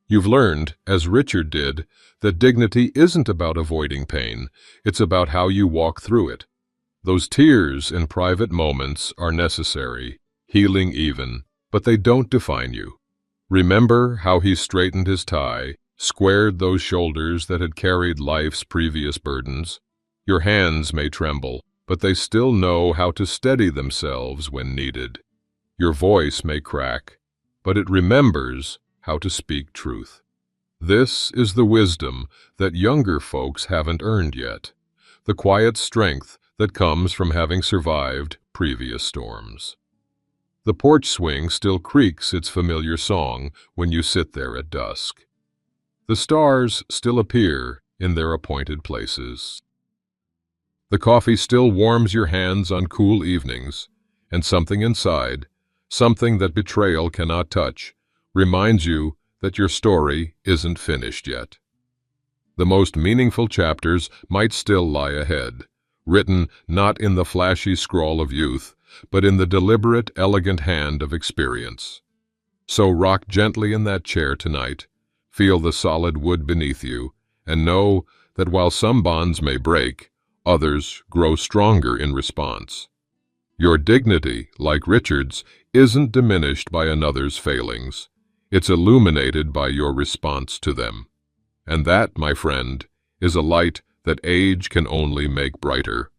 You've learned, as Richard did, that dignity isn't about avoiding pain, it's about how you walk through it. Those tears in private moments are necessary, healing even, but they don't define you. Remember how he straightened his tie, squared those shoulders that had carried life's previous burdens. Your hands may tremble, but they still know how to steady themselves when needed. Your voice may crack, but it remembers how to speak truth. This is the wisdom that younger folks haven't earned yet, the quiet strength that comes from having survived previous storms. The porch swing still creaks its familiar song when you sit there at dusk. The stars still appear in their appointed places. The coffee still warms your hands on cool evenings, and something inside, something that betrayal cannot touch, reminds you that your story isn't finished yet. The most meaningful chapters might still lie ahead, written not in the flashy scrawl of youth, but in the deliberate, elegant hand of experience. So rock gently in that chair tonight, feel the solid wood beneath you, and know that while some bonds may break, others grow stronger in response. Your dignity, like Richard's, isn't diminished by another's failings. It's illuminated by your response to them. And that, my friend, is a light that age can only make brighter.